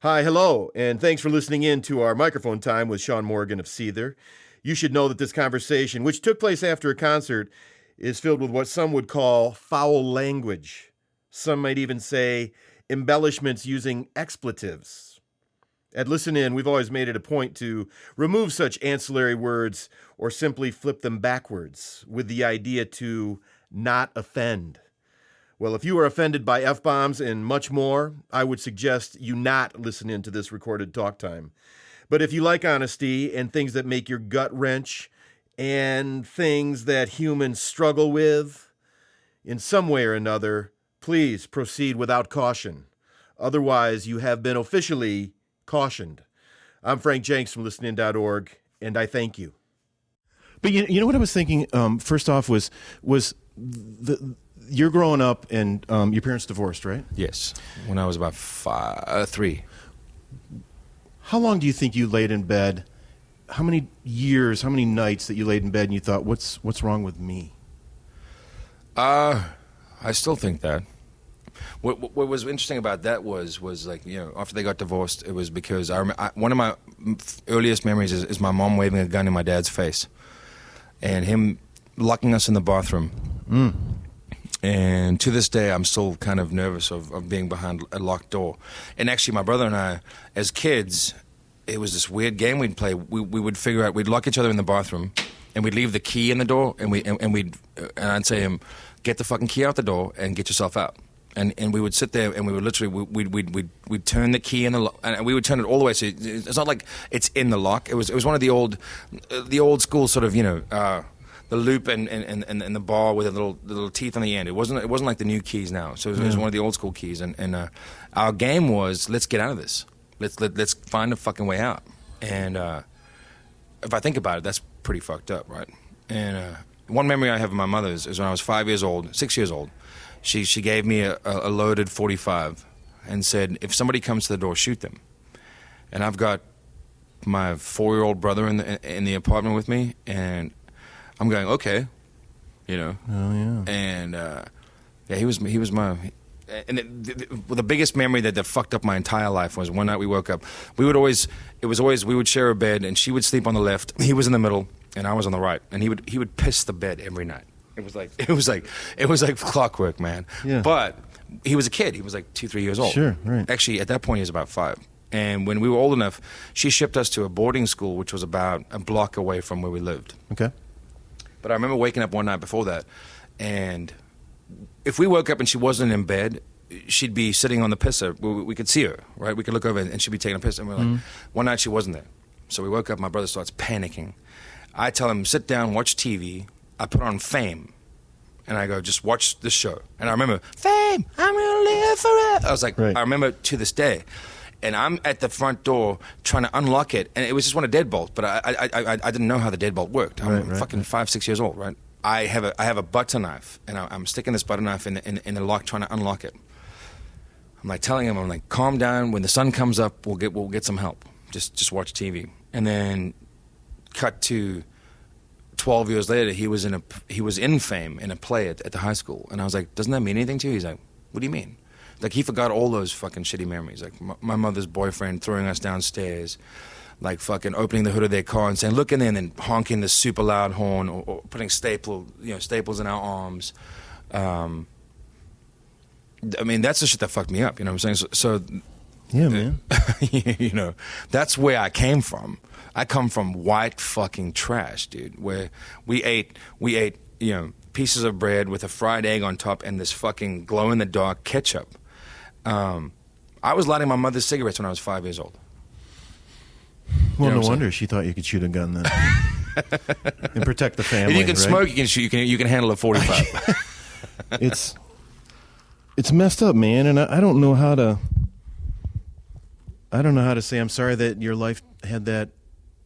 Hi, hello, and thanks for listening in to our microphone time with Shaun Morgan of Seether. You should know that this conversation, which took place after a concert, is filled with what some would call foul language. Some might even say embellishments using expletives. At Listen In, we've always made it a point to remove such ancillary words or simply flip them backwards with the idea to not offend. Well, if you are offended by F-bombs and much more, I would suggest you not listen into this recorded talk time. But if you like honesty and things that make your gut wrench and things that humans struggle with in some way or another, please proceed without caution. Otherwise, you have been officially cautioned. I'm Frank Jenks from listenin.org, and I thank you. But you know what I was thinking? First off, was you're growing up and your parents divorced, right? Yes, when I was about 3. How long do you think you laid in bed? How many years? How many nights that you laid in bed and you thought, "What's wrong with me?" I still think that. What was interesting about that was like, after they got divorced, it was because one of my earliest memories is my mom waving a gun in my dad's face, and him locking us in the bathroom. And to this day, I'm still kind of nervous of being behind a locked door. And actually, my brother and I, as kids, it was this weird game we'd play. We would figure out, we'd lock each other in the bathroom, and we'd leave the key in the door, and I'd say to him, "Get the fucking key out the door and get yourself out." And we would sit there, and we would literally we'd turn the key in the lock, and we would turn it all the way. So it's not like it's in the lock. It was one of the old school sort of the loop and the bar with the little teeth on the end. It wasn't like the new keys now. So it was one of the old school keys. And our game was, let's get out of this. Let's find a fucking way out. And if I think about it, that's pretty fucked up, right? And one memory I have of my mother is when I was 6 years old. She gave me a loaded .45 and said, "If somebody comes to the door, shoot them." And I've got my 4-year-old brother in the apartment with me, and I'm going, okay, Oh yeah. And he was my. And the biggest memory that fucked up my entire life was one night we woke up. We would share a bed, and she would sleep on the left. He was in the middle, and I was on the right. And he would piss the bed every night. It was like clockwork, man. Yeah. But he was a kid. He was like 2-3 years old. Sure, right. Actually, at that point, he was about 5. And when we were old enough, she shipped us to a boarding school, which was about a block away from where we lived. Okay. But I remember waking up one night before that, and if we woke up and she wasn't in bed, she'd be sitting on the pisser. We could see her, right? We could look over, and she'd be taking a piss. And we're like, one night she wasn't there. So we woke up, my brother starts panicking. I tell him, sit down, watch TV. I put on Fame. And I go, just watch this show. And I remember, Fame, I'm going to live forever. I was like, right. I remember to this day. And I'm at the front door trying to unlock it. And it was just one of deadbolt. But I didn't know how the deadbolt worked. I'm fucking 5-6 years old, right? I have a butter knife. And I'm sticking this butter knife in the lock, trying to unlock it. I'm like telling him, I'm like, calm down. When the sun comes up, we'll get some help. Just watch TV. And then cut to 12 years later, he was in Fame in a play at the high school. And I was like, doesn't that mean anything to you? He's like, what do you mean? Like, he forgot all those fucking shitty memories. Like, my mother's boyfriend throwing us downstairs, like fucking opening the hood of their car and saying, look in there, and then honking this super loud horn, or putting staples in our arms. I mean, that's the shit that fucked me up, you know what I'm saying? So yeah, man. That's where I came from. I come from white fucking trash, dude, where we ate, pieces of bread with a fried egg on top and this fucking glow-in-the-dark ketchup. I was lighting my mother's cigarettes when I was 5 years old. Well, no wonder she thought you could shoot a gun then and protect the family. If you can right? smoke, you can shoot. You can handle a .45. It's messed up, man, and I don't know how to. I don't know how to say I'm sorry that your life had that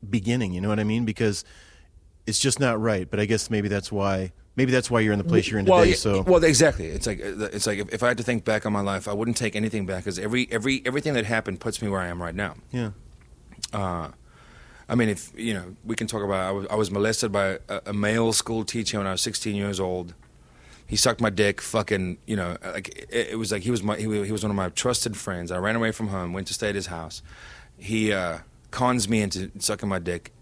beginning. You know what I mean? Because it's just not right. But I guess maybe that's why you're in the place you're in today. Well, exactly. It's like if I had to think back on my life, I wouldn't take anything back, because everything that happened puts me where I am right now. Yeah. I mean, if we can talk about. I was molested by a male school teacher when I was 16 years old. He sucked my dick, fucking, you know, like it was like he was one of my trusted friends. I ran away from home, went to stay at his house. He cons me into sucking my dick,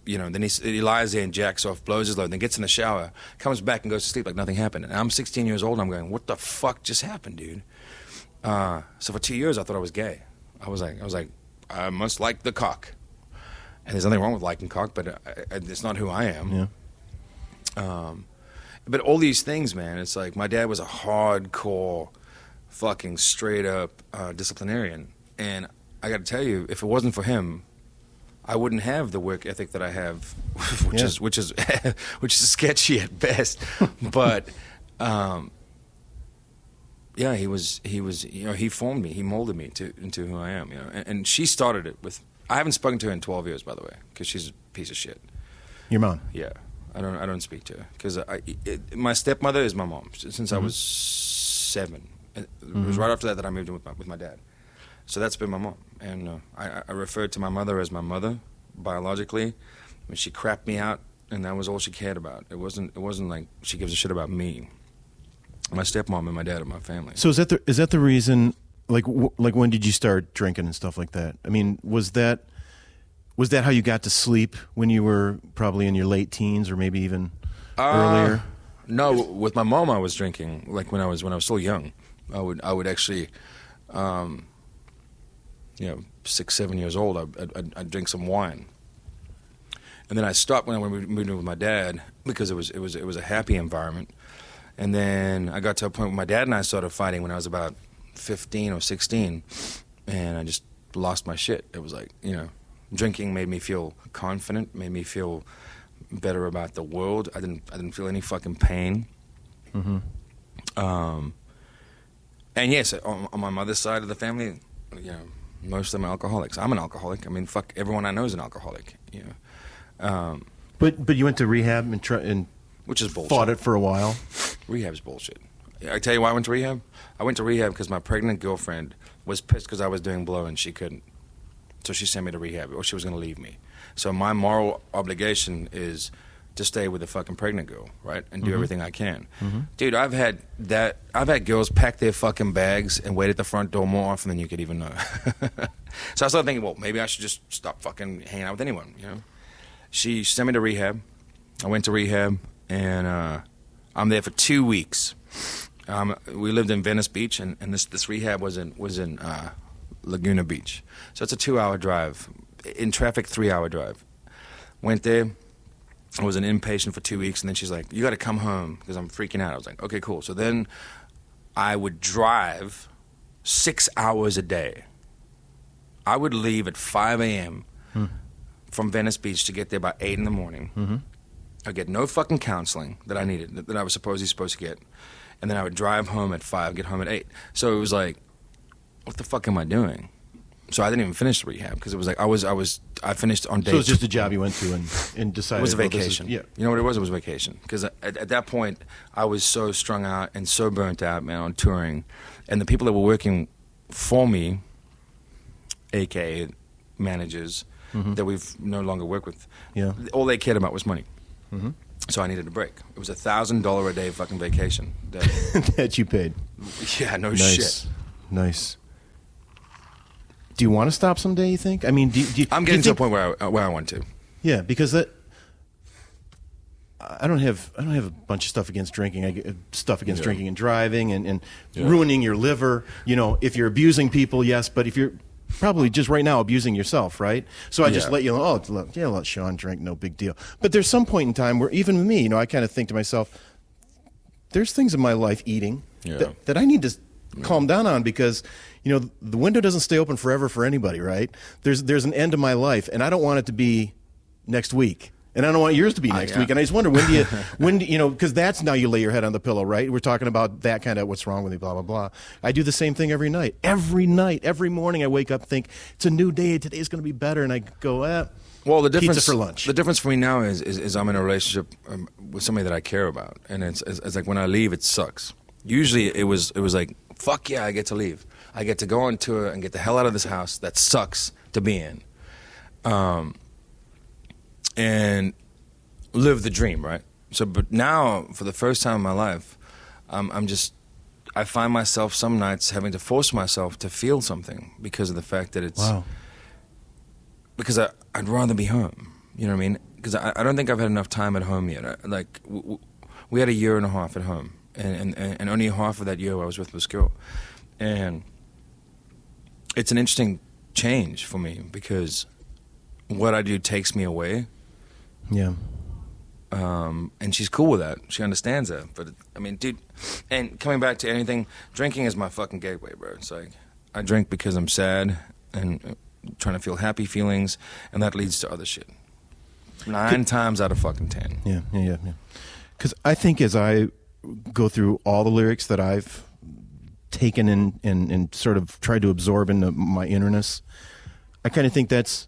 you know. Then he lies there and jacks off, blows his load, then gets in the shower, comes back and goes to sleep like nothing happened. And I'm 16 years old. And I'm going, what the fuck just happened, dude? So for 2 years, I thought I was gay. I was like, I must like the cock. And there's nothing wrong with liking cock, but it's not who I am. Yeah. But all these things, man, it's like my dad was a hardcore, fucking straight up disciplinarian. And I got to tell you, if it wasn't for him, I wouldn't have the work ethic that I have, which is sketchy at best. But yeah, he was, you know, he formed me, he molded me into who I am, you know. And she started it with. I haven't spoken to her in 12 years, by the way, because she's a piece of shit. Your mom? Yeah, I don't speak to her because my stepmother is my mom since I was 7. It was right after that I moved in with my dad. So that's been my mom, and I referred to my mother as my mother biologically. I mean, she crapped me out, and that was all she cared about. It wasn't like she gives a shit about me. My stepmom and my dad are my family. So is that the reason? Like when did you start drinking and stuff like that? I mean, was that how you got to sleep when you were probably in your late teens or maybe even earlier? No, with my mom I was drinking like when I was still young. I would actually, you know, 6, 7 years old. I'd drink some wine, and then I stopped when we moved in with my dad because it was a happy environment. And then I got to a point where my dad and I started fighting when I was about 15 or 16, and I just lost my shit. It was like, you know, drinking made me feel confident, made me feel better about the world. I didn't feel any fucking pain. Mm-hmm. And yes, on my mother's side of the family, you know, most of them are alcoholics. I'm an alcoholic. I mean, fuck, everyone I know is an alcoholic. You know. But you went to rehab and which is bullshit. Fought it for a while. Rehab's bullshit. I tell you why I went to rehab. I went to rehab because my pregnant girlfriend was pissed because I was doing blow and she couldn't. So she sent me to rehab, or she was going to leave me. So my moral obligation is to stay with the fucking pregnant girl, right, and do everything I can. Mm-hmm. Dude, I've had girls pack their fucking bags and wait at the front door more often than you could even know. So I started thinking, well, maybe I should just stop fucking hanging out with anyone, you know. She sent me to rehab. I went to rehab, and I'm there for 2 weeks. We lived in Venice Beach, and this rehab was in Laguna Beach. So it's a 2-hour drive. In traffic, 3-hour drive. Went there. I was an inpatient for 2 weeks, and then she's like, you got to come home because I'm freaking out. I was like, okay, cool. So then I would drive 6 hours a day. I would leave at 5 a.m. From Venice Beach to get there by 8 in the morning. Mm-hmm. I'd get no fucking counseling that I needed, that I was supposed to get. And then I would drive home at 5, get home at 8. So it was like, what the fuck am I doing? So I didn't even finish the rehab because it was like I finished on day. So it was just a job you went to and decided. It was a vacation. Yeah. You know what it was? It was a vacation because at that point I was so strung out and so burnt out, man, on touring, and the people that were working for me, aka managers, that we've no longer worked with, all they cared about was money. Mm-hmm. So I needed a break. It was $1,000 a day fucking vacation that you paid. Yeah, no nice. Shit. Nice. Do you want to stop someday, you think? I mean, I'm getting to a point where I want to. Yeah, because I don't have a bunch of stuff against drinking. I get stuff against drinking and driving and ruining your liver. You know, if you're abusing people, yes, but if you're probably just right now abusing yourself, right? So I just let you know, let Shaun drink, no big deal. But there's some point in time where even with me, you know, I kind of think to myself, there's things in my life eating that I need to calm down on because, you know, the window doesn't stay open forever for anybody, right? There's an end to my life, and I don't want it to be next week. And I don't want yours to be next week. And I just wonder, when do you know, because that's now you lay your head on the pillow, right? We're talking about that kind of what's wrong with me, blah, blah, blah. I do the same thing every night. Every morning I wake up, think, it's a new day, today's going to be better. And I go, well, the difference pizza for lunch. The difference for me now is I'm in a relationship with somebody that I care about. And it's like when I leave, it sucks. Usually it was like, fuck yeah, I get to leave. I get to go on tour and get the hell out of this house that sucks to be in. And live the dream, right? So, but now, for the first time in my life, I find myself some nights having to force myself to feel something because of the fact that it's because I'd rather be home. You know what I mean? Because I don't think I've had enough time at home yet. We had a year and a half at home, and only half of that year I was with this girl, and it's an interesting change for me because what I do takes me away. Yeah. And she's cool with that. She understands that. But I mean, dude, and coming back to anything, drinking is my fucking gateway, bro. It's like I drink because I'm sad and trying to feel happy feelings, and that leads to other shit. 9 times out of fucking 10. Yeah. Because I think as I go through all the lyrics that I've taken in and sort of tried to absorb into my innerness, I kind of think that's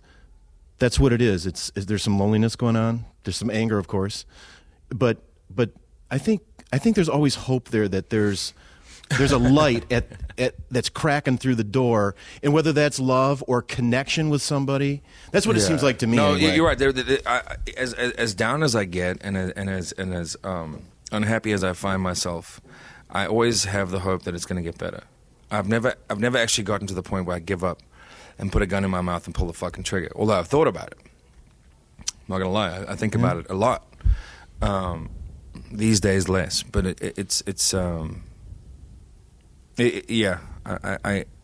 what it is. There's some loneliness going on. There's some anger, of course, but I think there's always hope there that there's a light at that's cracking through the door, and whether that's love or connection with somebody, that's what it seems like to me. No, anyway. you're right. As down as I get, and as unhappy as I find myself, I always have the hope that it's going to get better. I've never actually gotten to the point where I give up and put a gun in my mouth and pull the fucking trigger. Although I've thought about it. I'm not gonna lie, I think about it a lot. These days less, but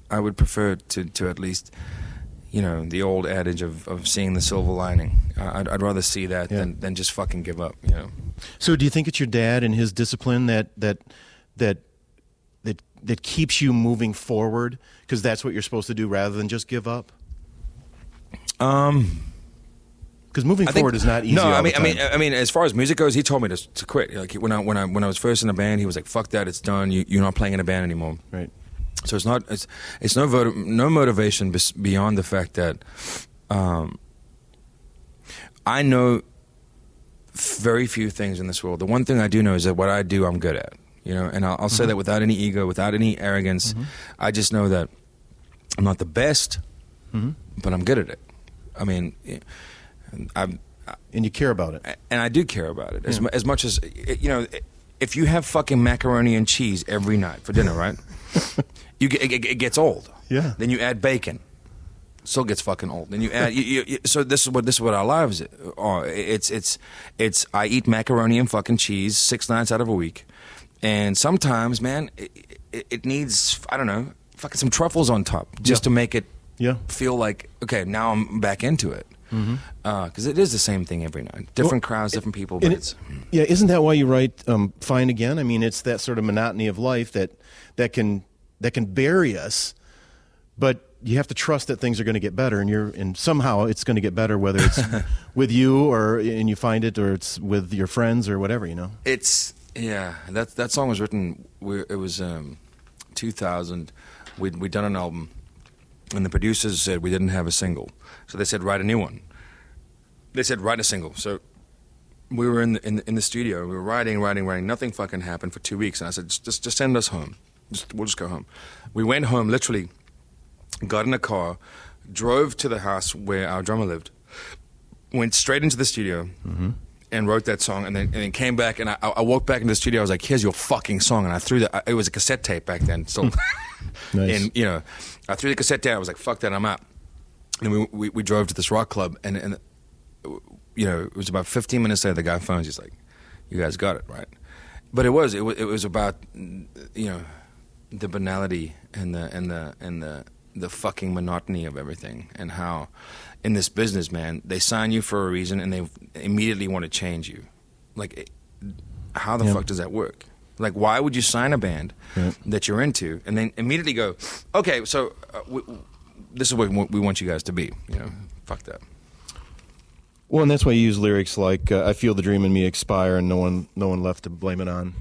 I would prefer to at least, you know, the old adage of seeing the silver lining. I'd rather see that than just fucking give up, you know. So do you think it's your dad and his discipline that keeps you moving forward, because that's what you're supposed to do rather than just give up? Because moving forward is not easy. No, all the I time. mean, as far as music goes, he told me to quit. Like when I was first in the band, he was like, "Fuck that, it's done. You're not playing in a band anymore." Right. So it's no motivation beyond the fact that I know very few things in this world. The one thing I do know is that what I do, I'm good at. You know, and I'll say that without any ego, without any arrogance. I just know that I'm not the best, but I'm good at it. I mean, and you care about it. And I do care about it as much as, you know, if you have fucking macaroni and cheese every night for dinner, right? It gets old. Yeah. Then you add bacon. Still gets fucking old. Then you add. So this is what our lives are. It's I eat macaroni and fucking cheese 6 nights out of a week, and sometimes, man, it needs, I don't know, fucking some truffles on top just to make it feel like, okay, now I'm back into it. Because it is the same thing every night. Different crowds, different people. But isn't that why you write Fine Again? I mean, it's that sort of monotony of life that can bury us, but you have to trust that things are going to get better, and somehow it's going to get better, whether it's with you and you find it, or it's with your friends or whatever, you know. That song was written. It was 2000. We'd done an album, and the producers said we didn't have a single, so they said write a new one. They said write a single. So we were in the studio. We were writing. Nothing fucking happened for 2 weeks, and I said just send us home. We'll just go home. We went home, literally. Got in a car, drove to the house where our drummer lived, went straight into the studio, and wrote that song, and then came back, and I walked back into the studio. I was like, "Here's your fucking song," and I threw it was a cassette tape back then, still. Nice. And you know, I threw the cassette down. I was like, "Fuck that, I'm out." And we drove to this rock club, and you know, it was about 15 minutes later. The guy phones. He's like, "You guys got it, right?" But it was about, you know, the banality and the fucking monotony of everything, and how in this business, man, they sign you for a reason and they immediately want to change you. Like, how the fuck does that work? Like, why would you sign a band that you're into and then immediately go, okay, so this is what we want you guys to be, you know? Fuck that. Well, and that's why you use lyrics like I feel the dream in me expire and no one left to blame it on.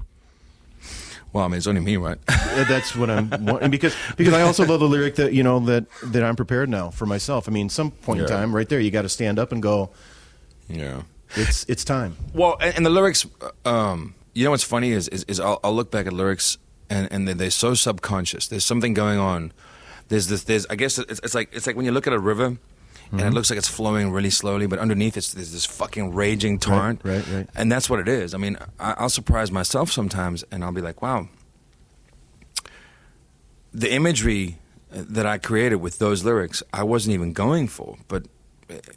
Well, I mean, it's only me, right? That's what I'm wanting, because I also love the lyric that, you know, that I'm prepared now for myself. I mean, some point in time, right there, you got to stand up and go. Yeah, it's time. Well, and the lyrics, you know, what's funny is I'll look back at lyrics and they're so subconscious. There's something going on. There's I guess it's like when you look at a river, and it looks like it's flowing really slowly, but underneath there's this fucking raging torrent. Right. And that's what it is. I mean, I'll surprise myself sometimes, and I'll be like, wow, the imagery that I created with those lyrics, I wasn't even going for, but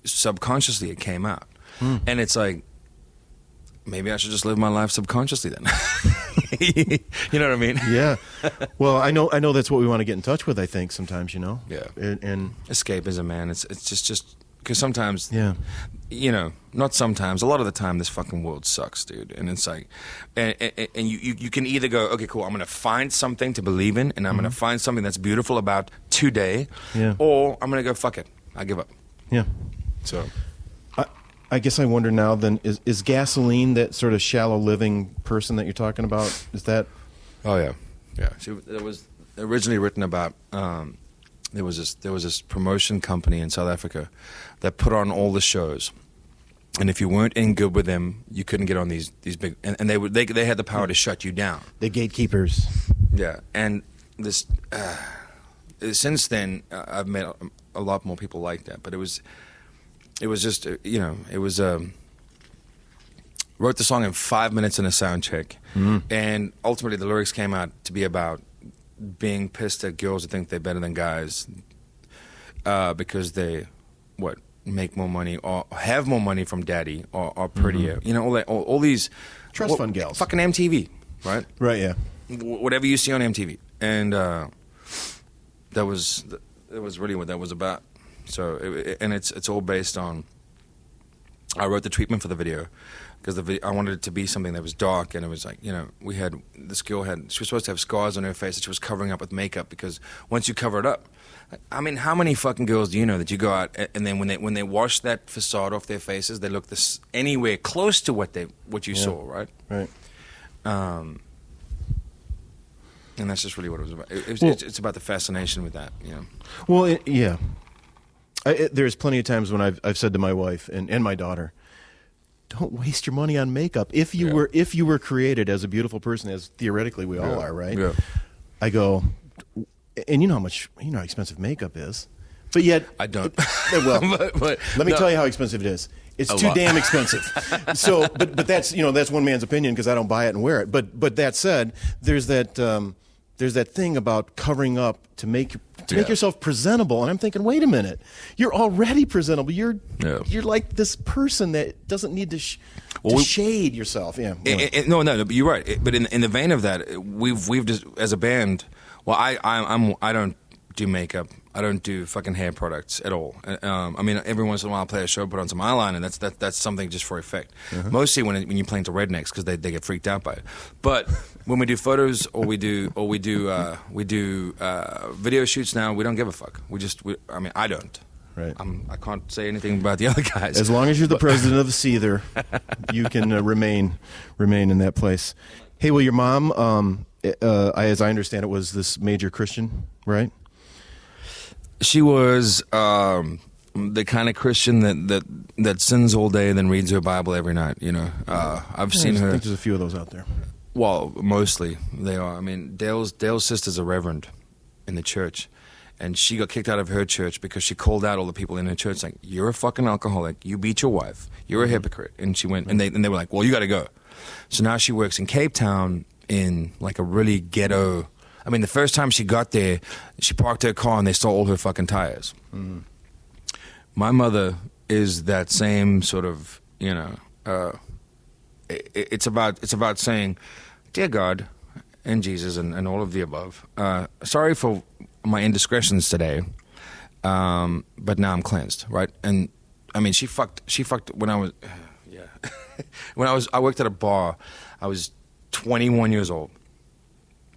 subconsciously it came out. And it's like, maybe I should just live my life subconsciously then. You know what I mean? Yeah. Well, I know that's what we want to get in touch with, I think, sometimes, you know? Yeah. And escapism, man. It's just because sometimes, yeah. you know, not sometimes, a lot of the time this fucking world sucks, dude. And it's like, and you can either go, okay, cool, I'm going to find something to believe in, and I'm going to find something that's beautiful about today, or I'm going to go, fuck it, I give up. Yeah. So I guess I wonder now then, is Gasoline that sort of shallow living person that you're talking about? Is that? Oh yeah. It was originally written about. There was this promotion company in South Africa that put on all the shows, and if you weren't in good with them, you couldn't get on these big. And they had the power to shut you down. The gatekeepers. Yeah, and this since then I've met a lot more people like that, but it was just wrote the song in 5 minutes in a sound check, and ultimately the lyrics came out to be about being pissed at girls who think they're better than guys because they make more money or have more money from daddy or are prettier, you know, all these trust fund gals, fucking MTV, right? Right, yeah. Whatever you see on MTV, and that was really what that was about. So, it's all based on. I wrote the treatment for the video because I wanted it to be something that was dark, and it was like, you know, this girl she was supposed to have scars on her face that she was covering up with makeup, because once you cover it up, I mean, how many fucking girls do you know that you go out and then when they wash that facade off their faces, they look anywhere close to what you saw, right? Right. And that's just really what it was about. It's about the fascination with that, you know. Well, yeah. There's plenty of times when I've said to my wife and my daughter, don't waste your money on makeup. If you were created as a beautiful person, as theoretically we all are, right? Yeah. I go, and you know how expensive makeup is, but yet I don't. Well, but let me tell you how expensive it is. It's too damn expensive. So, but that's one man's opinion because I don't buy it and wear it. But that said, there's that thing about covering up to make yourself presentable, and I'm thinking, wait a minute, you're already presentable. You're like this person that doesn't need to shade yourself. Yeah. No, but you're right. But in the vein of that, we've just, as a band. Well, I don't do makeup. I don't do fucking hair products at all. I mean, every once in a while, I'll play a show, put on some eyeliner, and that's something just for effect. Mostly when you're playing to rednecks because they get freaked out by it. But when we do photos or we do video shoots now, we don't give a fuck. I don't. Right. I can't say anything about the other guys. As long as you're the president of Seether, you can remain in that place. Hey, well, your mom, as I understand it, was this major Christian, right? She was the kind of Christian that sins all day and then reads her Bible every night. You know, I've seen her. I think there's a few of those out there. Well, mostly they are. I mean, Dale's sister's a reverend in the church, and she got kicked out of her church because she called out all the people in her church, like, "You're a fucking alcoholic. You beat your wife. You're a hypocrite." And she went, and they were like, "Well, you got to go." So now she works in Cape Town in like a really ghetto. I mean, the first time she got there, she parked her car and they stole all her fucking tires. Mm. My mother is that same sort of, you know, it's about saying, "Dear God and Jesus and all of the above, sorry for my indiscretions today, but now I'm cleansed," right? And I mean, she fucked when I was, I worked at a bar. I was 21 years old.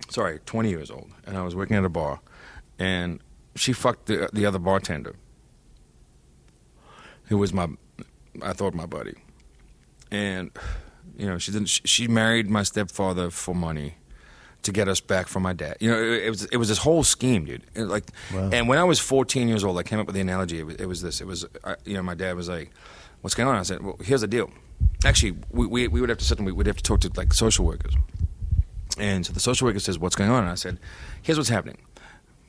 Sorry, 20 years old, and I was working at a bar, and she fucked the other bartender, who was I thought my buddy, and you know she married my stepfather for money, to get us back from my dad. You know, it was this whole scheme, dude. Wow. And when I was 14 years old, I came up with the analogy. It was this. It was my dad was like, "What's going on?" I said, "Well, here's the deal. Actually, we would have to sit and we'd have to talk to like social workers." And so the social worker says, "What's going on?" And I said, "Here's what's happening.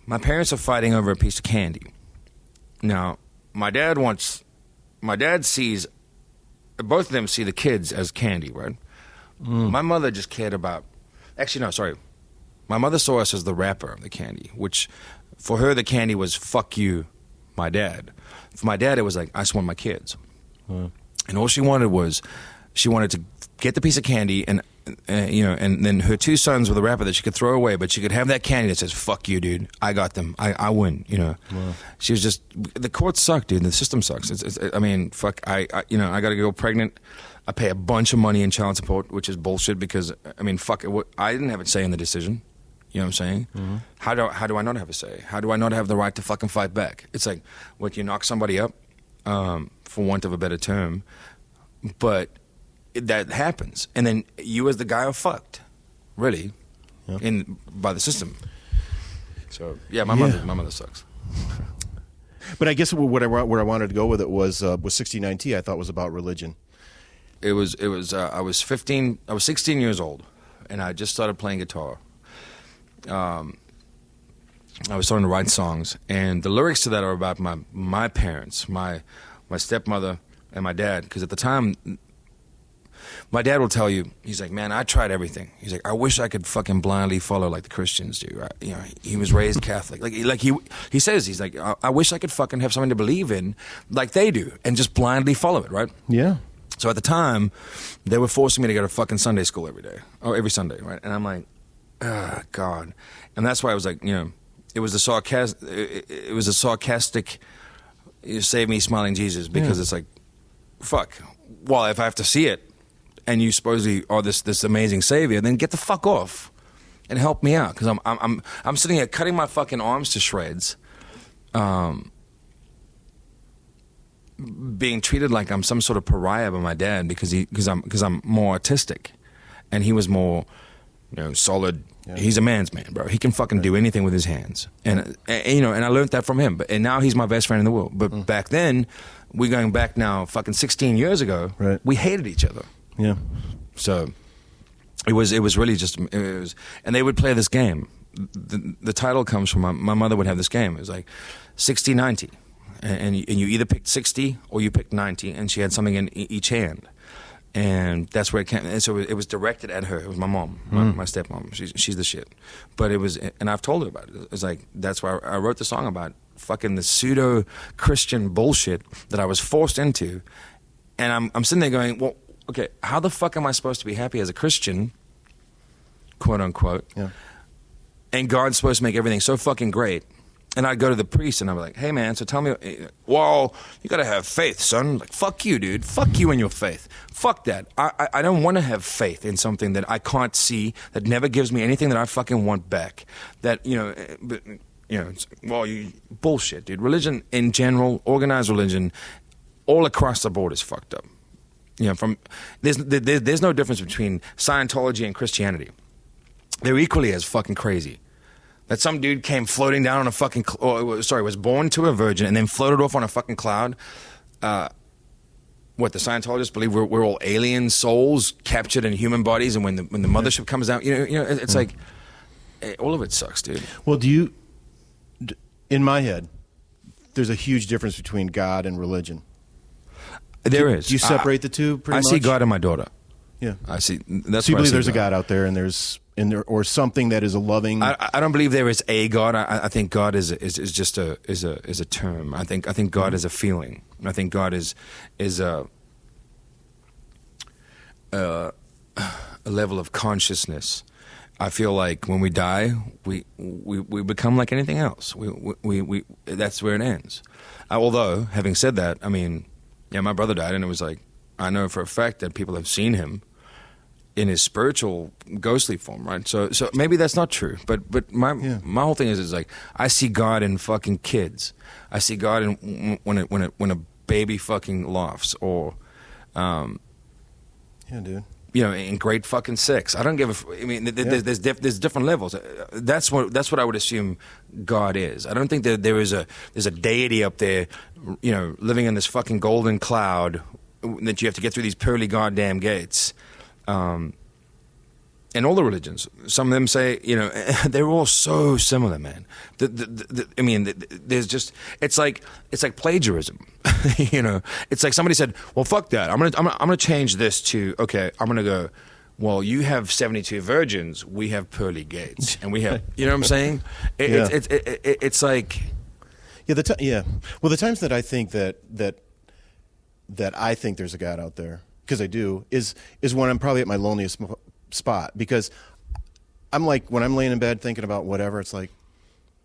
My parents are fighting over a piece of candy. Now, my dad sees, both of them see the kids as candy, right? My mother just cared about, actually, no, sorry. My mother saw us as the wrapper of the candy, which for her, the candy was, fuck you, my dad. For my dad, it was like, I just want my kids. And all she wanted to get the piece of candy and then her two sons with a wrapper that she could throw away, but she could have that candy that says, fuck you, dude. I got them. I win, Wow. She was just, the courts suck, dude. The system sucks. I mean, fuck, I got to go pregnant. I pay a bunch of money in child support, which is bullshit because, I mean, fuck, I didn't have a say in the decision. You know what I'm saying? How do I not have a say? How do I not have the right to fucking fight back? It's like, you knock somebody up, for want of a better term, but that happens, and then you as the guy are fucked, really, by the system. So yeah, my mother sucks. But I guess where I wanted to go with it was 69T. I thought was about religion. It was. I was 16 years old, and I just started playing guitar. I was starting to write songs, and the lyrics to that are about my parents, my stepmother, and my dad. Because at the time, my dad will tell you, he's like, man, I tried everything. He's like, I wish I could fucking blindly follow like the Christians do. He was raised Catholic. He says, he's like, I wish I could fucking have something to believe in like they do and just blindly follow it, right? Yeah. So at the time, they were forcing me to go to fucking Sunday school every Sunday, right? And I'm like, oh, God. And that's why I was like, it was a sarcastic, you save me smiling Jesus, because it's like, fuck. Well, if I have to see it, and you supposedly are this amazing savior, then get the fuck off and help me out, because I'm sitting here cutting my fucking arms to shreds, being treated like I'm some sort of pariah by my dad because I'm more artistic, and he was more solid. Yeah. He's a man's man, bro. He can fucking do anything with his hands, and I learned that from him. And now he's my best friend in the world. But back then, we're going back now, fucking 16 years ago. Right. We hated each other. Yeah. So it was really just and they would play this game. The title comes from my mother would have this game. It was like 60-90, and you either picked 60 or you picked 90, and she had something in each hand. And that's where it came. And so it was directed at her. It was my mom, my stepmom. She's the shit. But it was, and I've told her about it. It's like, that's why I wrote the song about fucking the pseudo-Christian bullshit that I was forced into. And I'm sitting there going, well, okay, how the fuck am I supposed to be happy as a Christian, quote unquote? Yeah. And God's supposed to make everything so fucking great. And I'd go to the priest and I'd be like, hey man, so tell me, well, you gotta have faith, son. Like, fuck you, dude. Fuck you and your faith. Fuck that. I don't want to have faith in something that I can't see, that never gives me anything that I fucking want back. That, bullshit, dude. Religion in general, organized religion, all across the board is fucked up. There's no difference between Scientology and Christianity. They're equally as fucking crazy. That some dude came floating down on a fucking, was born to a virgin and then floated off on a fucking cloud. What the Scientologists believe we're all alien souls captured in human bodies, and when the mothership comes out, it's like all of it sucks, dude. Well, in my head, there's a huge difference between God and religion. There is. Do you separate the two? Pretty much? I see God in my daughter. Yeah, I see. That's so you believe there's a God out there, and or something that is a loving. I don't believe there is a God. I think God is just a term. I think God is a feeling. I think God is a level of consciousness. I feel like when we die, we become like anything else. We that's where it ends. Although, having said that, I mean, yeah, my brother died, and it was like, I know for a fact that people have seen him in his spiritual ghostly form, right? So maybe that's not true, but my whole thing is like, I see God in fucking kids. I see God in when a baby fucking laughs, or yeah, dude. In great fucking sex. I don't give a. I mean, there's different levels. That's what I would assume God is. I don't think that there's a deity up there, living in this fucking golden cloud that you have to get through these pearly goddamn gates. and all the religions, some of them say, they're all so similar, man. There's just it's like plagiarism, It's like somebody said, "Well, fuck that. I'm gonna change this to okay. I'm gonna go. Well, you have 72 virgins. We have pearly gates, and we have. You know what I'm saying? It's like Well, the times that I think that I think there's a God out there, because I do, is when I'm probably at my loneliest spot, because I'm like, when I'm laying in bed thinking about whatever, it's like,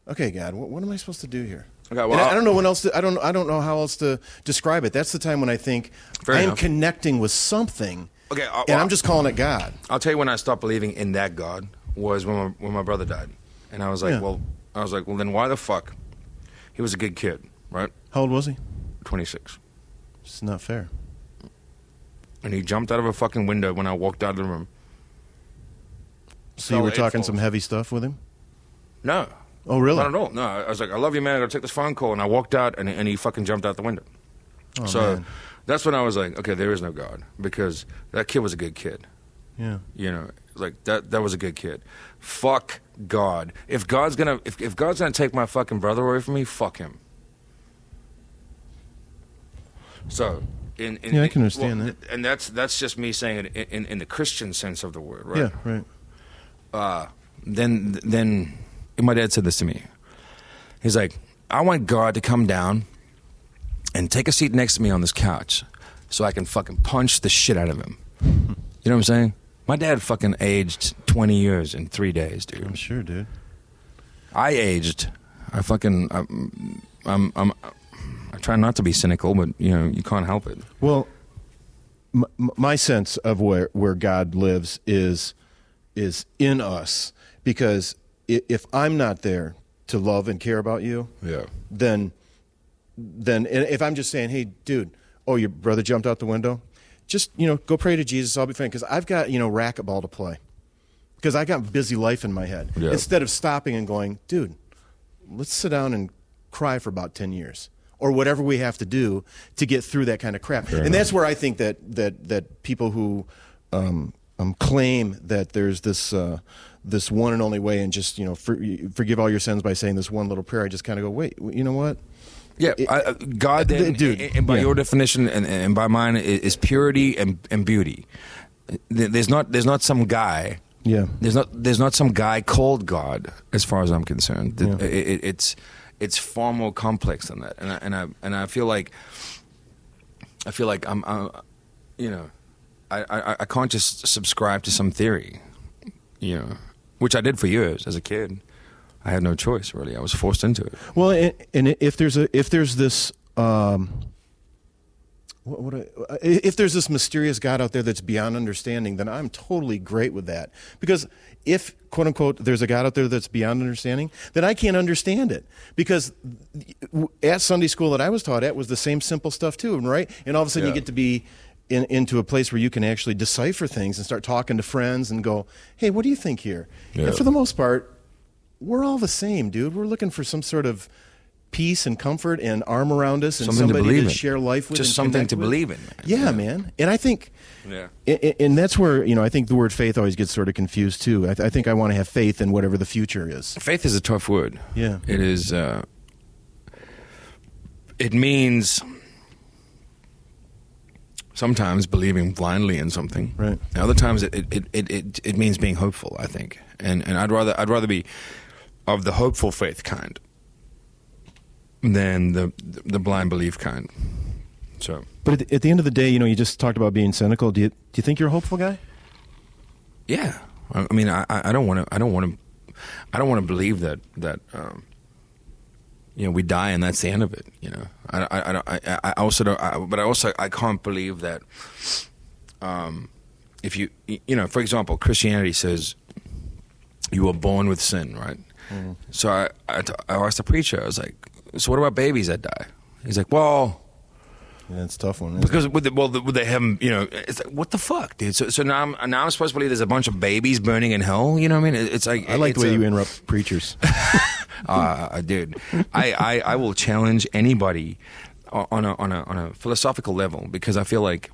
okay, God, what am I supposed to do here? Okay, well, and I don't know what else. I don't know how else to describe it. That's the time when I think I am connecting with something. Okay, and I'm just calling it God. I'll tell you when I stopped believing in that God was when my brother died, and I was like, well, then why the fuck? He was a good kid, right? How old was he? 26. It's not fair. And he jumped out of a fucking window when I walked out of the room. So you were talking some heavy stuff with him? No. Oh, really? Not at all. No, I was like, I love you, man. I gotta take this phone call. And I walked out, and he fucking jumped out the window. Oh, so man. That's when I was like, okay, there is no God, because that kid was a good kid. Yeah. Like that was a good kid. Fuck God. If God's gonna take my fucking brother away from me, fuck him. So I can understand that. And that's just me saying it in the Christian sense of the word, right? Yeah, right. Then my dad said this to me. He's like, I want God to come down and take a seat next to me on this couch so I can fucking punch the shit out of him. You know what I'm saying? My dad fucking aged 20 years in 3 days, dude. I'm sure, dude. I aged. I try not to be cynical, but you can't help it. Well, my sense of where God lives is in us, because if I'm not there to love and care about you, then if I'm just saying, hey, dude, your brother jumped out the window, just go pray to Jesus, I'll be fine, because I've got racquetball to play, because I got busy life in my head. Yeah. Instead of stopping and going, dude, let's sit down and cry for about 10 years. Or whatever we have to do to get through that kind of crap. And that's where I think that people who claim that there's this one and only way, and just forgive all your sins by saying this one little prayer, I just kind of go, wait, you know what? Yeah, God, then, dude, and by your definition and by mine, is purity and beauty. There's not some guy. Yeah. There's not some guy called God, as far as I'm concerned. Yeah. It's far more complex than that, and I feel like I'm I can't just subscribe to some theory, which I did for years as a kid. I had no choice, really. I was forced into it. Well, and if there's this if there's this mysterious God out there that's beyond understanding, then I'm totally great with that. Because if, quote unquote, there's a God out there that's beyond understanding, then I can't understand it. Because at Sunday school that I was taught at was the same simple stuff too, right? And all of a sudden you get to be into a place where you can actually decipher things and start talking to friends and go, hey, what do you think here? Yeah. And for the most part, we're all the same, dude. We're looking for some sort of peace and comfort and arm around us, and something somebody to in. share life with. Just and something to with. believe in, man. Yeah, man. And I think, and that's where I think the word faith always gets sort of confused too. I think I want to have faith in whatever the future is. Faith is a tough word. Yeah, it is. It means sometimes believing blindly in something. Right. And other times it means being hopeful, I think, and I'd rather be of the hopeful faith kind than the blind belief kind. So, but at the end of the day, you just talked about being cynical. Do you think you're a hopeful guy? Yeah, I mean, I don't want to believe that we die and that's the end of it. I also don't. But I can't believe that. If you for example, Christianity says you were born with sin, right? Mm-hmm. So I asked the preacher. I was like, so what about babies that die? He's like, well. Yeah, it's a tough one. Because would they have them? It's like, what the fuck, dude? So now I'm supposed to believe there's a bunch of babies burning in hell. You know what I mean? It's like I like the way you interrupt preachers. Dude, I will challenge anybody on a philosophical level, because I feel like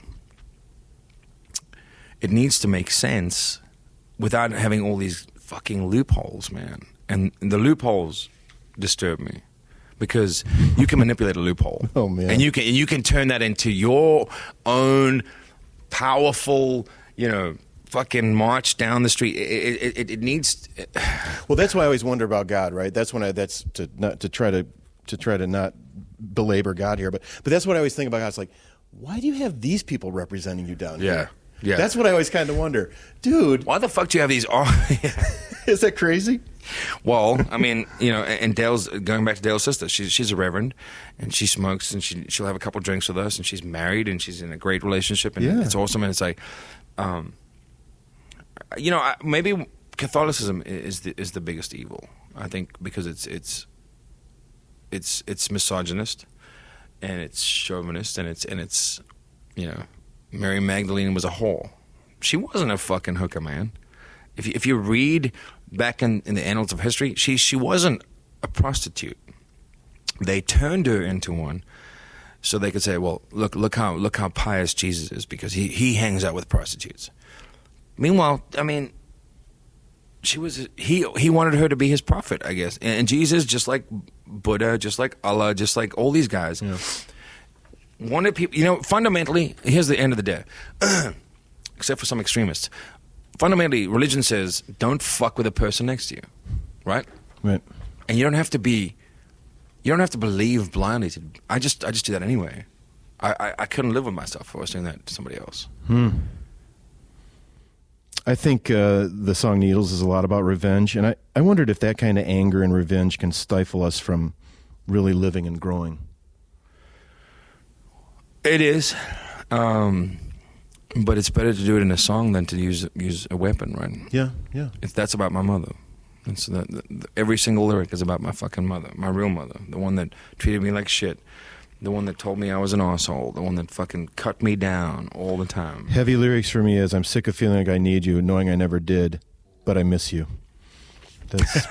it needs to make sense without having all these fucking loopholes, man. And the loopholes disturb me because you can manipulate a loophole. Oh, man. And you can turn that into your own powerful, fucking march down the street. It needs. Well, that's why I always wonder about God, right? That's when that's to try to not belabor God here, but that's what I always think about God. It's like, why do you have these people representing you down here? Yeah. That's what I always kind of wonder, dude. Why the fuck do you have these? Is that crazy? Well, I mean, and Dale's going back to Dale's sister. She's a reverend, and she smokes, and she'll have a couple drinks with us, and she's married, and she's in a great relationship, and it's awesome. And it's like, maybe Catholicism is the biggest evil. I think because it's misogynist, and it's chauvinist, and it's Mary Magdalene was a whore. She wasn't a fucking hooker, man. If you read back in the annals of history, she wasn't a prostitute. They turned her into one, so they could say, "Well, look how pious Jesus is because he hangs out with prostitutes." Meanwhile, I mean, he wanted her to be his prophet, I guess. And Jesus, just like Buddha, just like Allah, just like all these guys, wanted people. Fundamentally, here's the end of the day, except for some extremists. Fundamentally, religion says don't fuck with the person next to you, right? Right. And you don't have to believe blindly. I just do that anyway. I couldn't live with myself if I was doing that to somebody else. I think the song Needles is a lot about revenge, and I wondered if that kind of anger and revenge can stifle us from really living and growing. It is. But it's better to do it in a song than to use a weapon, right? Yeah. That's about my mother. It's every single lyric is about my fucking mother, my real mother, the one that treated me like shit, the one that told me I was an asshole, the one that fucking cut me down all the time. Heavy lyrics for me is I'm sick of feeling like I need you, knowing I never did, but I miss you. That's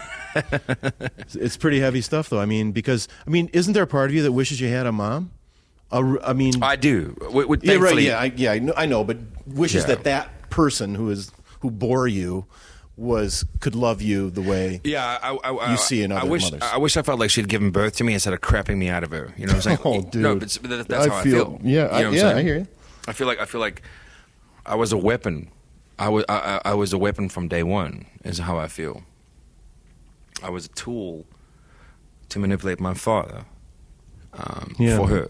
it's pretty heavy stuff, though. Isn't there a part of you that wishes you had a mom? I do. Yeah, right. Yeah, I know, but wishes that person who bore you could love you the way you see in other mothers. I wish I felt like she'd given birth to me instead of crapping me out of her. You know what I'm saying? Oh, dude. No, but that's how I feel. Yeah, I hear you. I feel like I was a weapon. I was a weapon from day one. Is how I feel. I was a tool to manipulate my father for her.